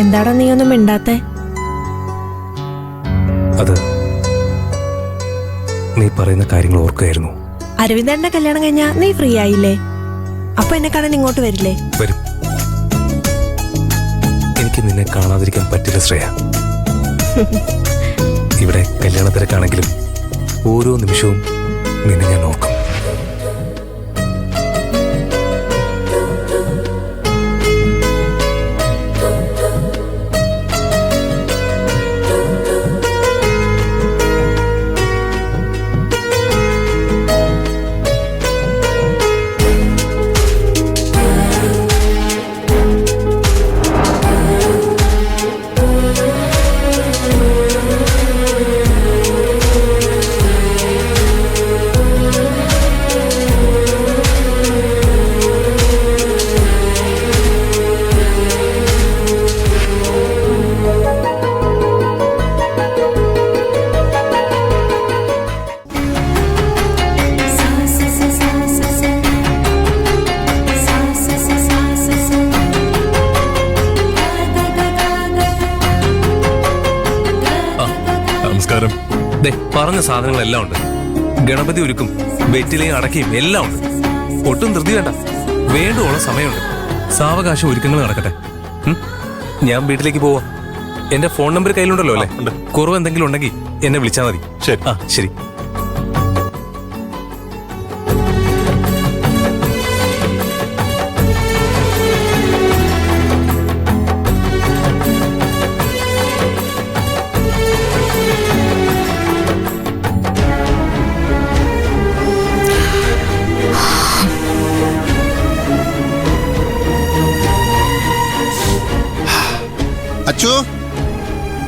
എന്താടാ നീ ഒന്നും മിണ്ടാത്തെ? അത് നീ പറയുന്ന കാര്യങ്ങൾ ഓർക്കുകയായിരുന്നു. അരവിന്ദന്റെ കല്യാണം കഴിഞ്ഞാ നീ ഫ്രീ ആയില്ലേ? അപ്പൊ എന്നെ കാണാൻ ഇങ്ങോട്ട് വരില്ലേ? വരും. എനിക്ക് നിന്നെ കാണാതിരിക്കാൻ പറ്റില്ല ശ്രേയ. ഇവിടെ കല്യാണ തിരക്കാണെങ്കിലും ഓരോ നിമിഷവും നിന്നെ ഞാൻ ഓർക്കും. പറഞ്ഞ സാധനങ്ങളെല്ലാം ഉണ്ട്. ഗണപതി ഒരുക്കും, വെറ്റിലയും അടക്കയും എല്ലാം ഉണ്ട്. ഒട്ടും ധൃതി വേണ്ട, വേണ്ടുവോളം സമയമുണ്ട്. സാവകാശം ഒരുക്കങ്ങൾ നടക്കട്ടെ. ഞാൻ വീട്ടിലേക്ക് പോവാ. എന്റെ ഫോൺ നമ്പർ കയ്യിലുണ്ടല്ലോ അല്ലേ? കുറവ് എന്തെങ്കിലും ഉണ്ടെങ്കിൽ എന്നെ വിളിച്ചാൽ മതി. ശരി. ശരി. അച്ചോ,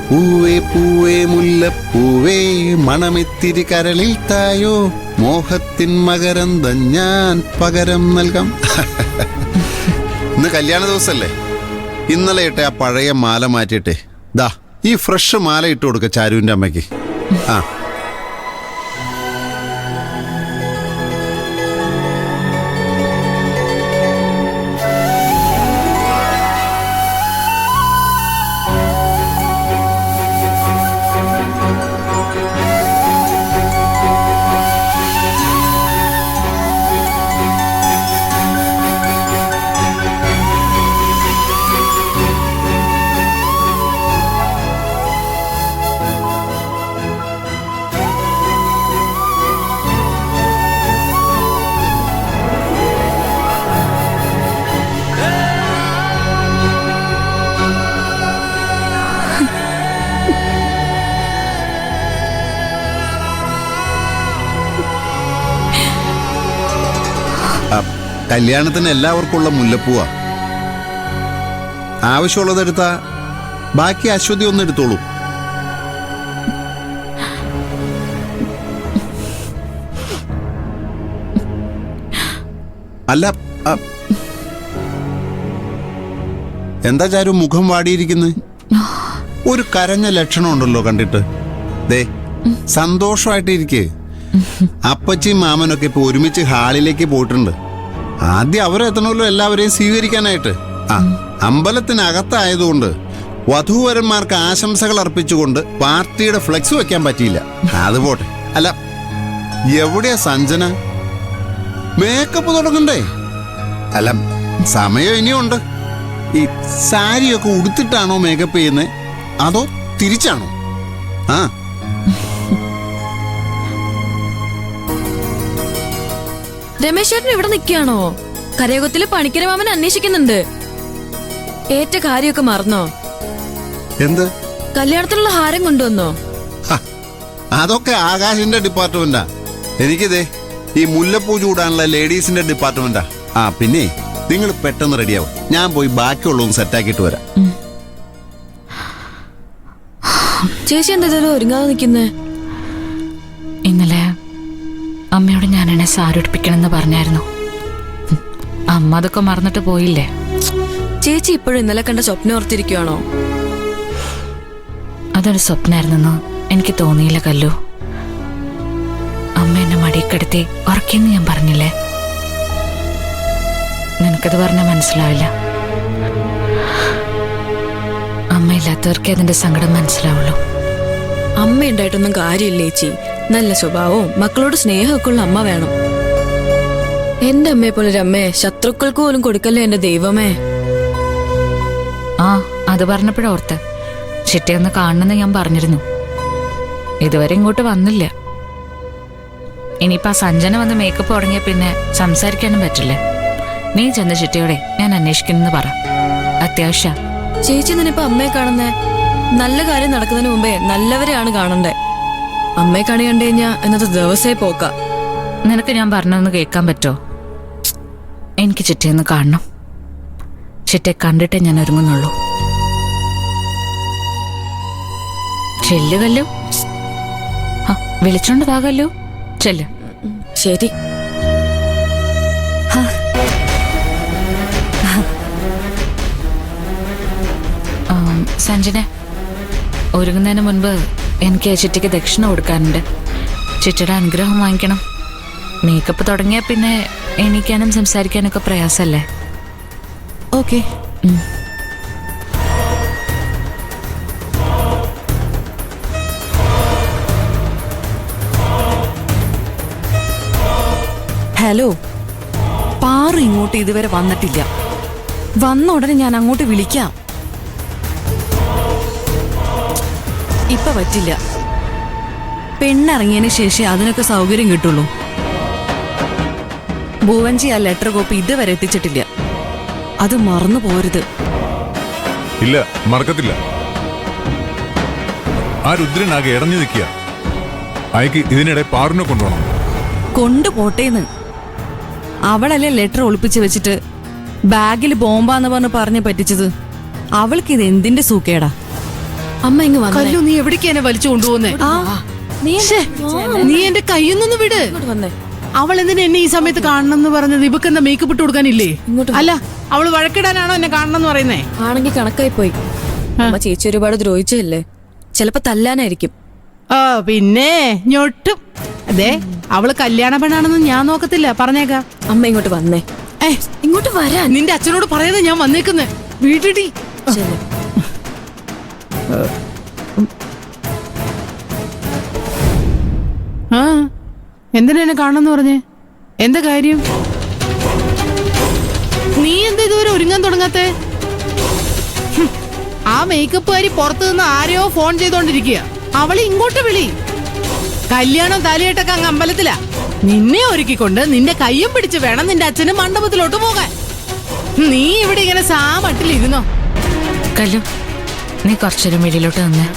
പൂവേ പൂവേ മുല്ലപ്പൂവേ മണമെത്തിരി കരളിൽ തായോ, മോഹത്തിൻ മകരന്തം ഞാൻ പകരം നൽകാം. ഇന്ന് കല്യാണ ദിവസല്ലേ? ഇന്നലെ ഇട്ട ആ പഴയ മാല മാറ്റിയിട്ടെ ദാ ഈ ഫ്രഷ് മാല ഇട്ട് കൊടുക്ക ചാരുവിന്റെ അമ്മയ്ക്ക്. ആ കല്യാണത്തിന് എല്ലാവർക്കും ഉള്ള മുല്ലപ്പൂവാ. ആവശ്യമുള്ളതെടുത്താ ബാക്കി അശ്വതി ഒന്ന് എടുത്തോളൂ. അല്ല, എന്താ ചാരു മുഖം വാടിയിരിക്കുന്നത്? ഒരു കരഞ്ഞ ലക്ഷണം ഉണ്ടല്ലോ കണ്ടിട്ട്. ദേ സന്തോഷമായിട്ടിരിക്കേ. അപ്പച്ചിയും മാമനൊക്കെ ഇപ്പൊ ഒരുമിച്ച് ഹാളിലേക്ക് പോയിട്ടുണ്ട്. ആദ്യം അവരെത്തണമല്ലോ എല്ലാവരെയും സ്വീകരിക്കാനായിട്ട്. അമ്പലത്തിനകത്തായതുകൊണ്ട് വധൂവരന്മാർക്ക് ആശംസകൾ അർപ്പിച്ചുകൊണ്ട് പാർട്ടിയുടെ ഫ്ലെക്സ് വെക്കാൻ പറ്റിയില്ല. അതുപോട്ടെ. അല്ല, എവിടെയാ സഞ്ജന? മേക്കപ്പ് തുടങ്ങണ്ടേ? അല്ല, സമയം ഇനിയുണ്ട്. ഈ സാരിയൊക്കെ ഉടുത്തിട്ടാണോ മേക്കപ്പ് ചെയ്യുന്നത്, അതോ തിരിച്ചാണോ? ആ രമേശ് ചേട്ടൻ ഇവിടെ നിൽക്കുകയാണോ? കരയോഗത്തില് പണിക്കര മാമൻ അന്വേഷിക്കുന്നുണ്ട്. ഏറ്റ കാര്യമൊക്കെ മറന്നോ? എന്ത്? കല്യാണത്തിനുള്ള ഹാരം കൊണ്ടുവന്നോ? അതൊക്കെ ആകാശിന്റെ ഡിപ്പാർട്ട്മെന്റാ. എനിക്കിതേ ഈ മുല്ലപ്പൂ ചൂടാനുള്ള ലേഡീസിന്റെ ഡിപ്പാർട്ട്മെന്റാ. ആ പിന്നെ നിങ്ങൾ പെട്ടെന്ന് റെഡിയാവും. ഞാൻ പോയി ബാക്കിയുള്ളതും സെറ്റാക്കിയിട്ട് വരാം. ചേച്ചി എന്തായാലും ഒരുങ്ങാതെ നിൽക്കുന്നേ? ഇന്നലെ അമ്മയോട് ഞാൻ എന്നെ സാരിപ്പിക്കണമെന്ന് പറഞ്ഞായിരുന്നു. അമ്മ അതൊക്കെ മറന്നിട്ട് പോയില്ലേ? ചേച്ചി ഇപ്പോഴും ഇന്നലെ കണ്ട സ്വപ്നം ഓർത്തിരിക്കുകയാണോ? അതൊരു സ്വപ്നമായിരുന്നെന്ന് എനിക്ക് തോന്നിയില്ല കല്ലു. അമ്മ എന്നെ മടിക്കെടുത്തി ഉറക്കിയെന്ന് ഞാൻ പറഞ്ഞില്ലേ? നിനക്കത് പറഞ്ഞാൽ മനസ്സിലാവില്ല. ഇല്ലാത്തവർക്കേ അതിന്റെ സങ്കടം മനസ്സിലാവുള്ളൂ. അമ്മ ഉണ്ടായിട്ടൊന്നും കാര്യമില്ല ചേച്ചി. നല്ല സ്വഭാവവും മക്കളോട് സ്നേഹമൊക്കെ ഉള്ള അമ്മ വേണം. എന്റെ അമ്മയെ പോലെ ഒരു അമ്മയെ ശത്രുക്കൾക്ക് പോലും കൊടുക്കല്ലേ എന്റെ ദൈവമേ. ആ അത് പറഞ്ഞപ്പോഴോർത്ത് ചിറ്റയൊന്ന് കാണണമെന്ന് ഞാൻ പറഞ്ഞിരുന്നു. ഇതുവരെ ഇങ്ങോട്ട് വന്നില്ല. ഇനിയിപ്പോ ആ സഞ്ജന വന്ന് മേക്കപ്പ് തുടങ്ങിയ പിന്നെ സംസാരിക്കാനും പറ്റില്ല. നീ ചെന്ന് ചിറ്റയോടെ ഞാൻ അന്വേഷിക്കുന്നെന്ന് പറ. അത്യാവശ്യ. ചേച്ചി നിന്നിപ്പോ അമ്മയെ കാണുന്നേ? നല്ല കാര്യം നടക്കുന്നതിന് മുമ്പേ നല്ലവരെയാണ് കാണണ്ടേ. അമ്മയെ കണി കണ്ടു കഴിഞ്ഞാ എന്നത്തെ ദിവസേ പോക്ക. നിനക്ക് ഞാൻ പറഞ്ഞൊന്ന് കേൾക്കാൻ പറ്റോ? എനിക്ക് ചിറ്റയൊന്ന് കാണണം. ചിറ്റയെ കണ്ടിട്ടേ ഞാൻ ഒരുങ്ങുന്നുള്ളൂ. ചെല്ലുകല്ലോ. വിളിച്ചോണ്ട് വാകല്ലോ. ചെല്ല്. ശരി. സഞ്ജന, ഒരുങ്ങുന്നതിന് മുൻപ് എനിക്ക് ചിറ്റയ്ക്ക് ദക്ഷിണ കൊടുക്കാനുണ്ട്. ചിറ്റയുടെ അനുഗ്രഹം വാങ്ങിക്കണം. മേക്കപ്പ് തുടങ്ങിയ പിന്നെ എണീക്കാനും സംസാരിക്കാനൊക്കെ പ്രയാസല്ലേ? ഓക്കെ. ഹലോ, പാറു ഇങ്ങോട്ട് ഇതുവരെ വന്നിട്ടില്ല. വന്ന ഉടനെ ഞാൻ അങ്ങോട്ട് വിളിക്കാം. ഇപ്പൊ പറ്റില്ല. പെണ്ണിറങ്ങിയതിന് ശേഷം അതിനൊക്കെ സൗകര്യം കിട്ടുള്ളൂ. ഭുവൻജി ആ ലെറ്റർ കോപ്പി ഇതുവരെ എത്തിച്ചിട്ടില്ല. അത് മറന്നു പോരുത്. ഇല്ല, മറക്കത്തില്ല. ആ രുദ്രനാകെ ഇടഞ്ഞു നിൽക്കുക. അയക്ക് ഇതിനിടെ പാറിനെ കൊണ്ടുപോകണം. കൊണ്ടുപോട്ടേന്ന്. അവളല്ലേ ലെറ്റർ ഒളിപ്പിച്ച് വെച്ചിട്ട് ബാഗിൽ ബോംബാന്ന് പറഞ്ഞ് പറ്റിച്ചത്. അവൾക്ക് ഇത് എന്തിന്റെ സൂക്കേടാ? അമ്മ ഇങ്ങ് വന്നേ. കല്ലു, നീ എവിടേക്കാ എന്നെ വലിച്ചു കൊണ്ടുപോകുന്നേ? നീ എന്റെ കയ്യൊന്നു വിട്. വന്നേ. അവൾ എന്തിനാ എന്നെ ഈ സമയത്ത് കാണണമെന്ന് പറഞ്ഞത്? ഇവക്ക് എന്താ മേക്കപ്പ് ഇട്ട് കൊടുക്കാനില്ലേ? ഇങ്ങോട്ട് അല്ല, അവള് വഴക്കിടാനാണോ എന്നെ കാണണം എന്ന് പറയുന്നേ? ആണെങ്കി കണക്കായി പോയി. അമ്മ ചേച്ചി ഒരുപാട് ദ്രോഹിച്ചല്ലേ. ചിലപ്പോ തല്ലാനായിരിക്കും. ആ പിന്നെ ഞൊട്ടും. അതെ, അവള് കല്യാണ പെണ്ണാണെന്ന് ഞാൻ നോക്കത്തില്ല, പറഞ്ഞേക്കാം. അമ്മ ഇങ്ങോട്ട് വന്നേ. ഇങ്ങോട്ട് വരാൻ. നിന്റെ അച്ഛനോട് പറയാതെ ഞാൻ വന്നേക്കുന്നേ. വീട്ടിടി. ചെല്ല്. ആ, എന്തിനാ എന്നെ കാണണമെന്ന് പറഞ്ഞേ? എന്താ കാര്യം? നീ എന്താ ഇതുവരെ ഒരുങ്ങാൻ തുടങ്ങാത്തെ? ആ മേക്കപ്പുകാരി പുറത്തു നിന്ന് ആരെയോ ഫോൺ ചെയ്തോണ്ടിരിക്കുക. അവളെ ഇങ്ങോട്ട് വിളി. കല്യാണം താലിയായിട്ടൊക്കെ അങ്ങ് അമ്പലത്തിലാ. നിന്നെ ഒരുക്കിക്കൊണ്ട് നിന്റെ കയ്യും പിടിച്ച് വേണം നിന്റെ അച്ഛന് മണ്ഡപത്തിലോട്ട് പോകാൻ. നീ ഇവിടെ ഇങ്ങനെ സാമട്ടിലിരുന്നോ? കല്ലു, നീ കുറച്ചൊരു മിഴിലോട്ട് നിന്നേ.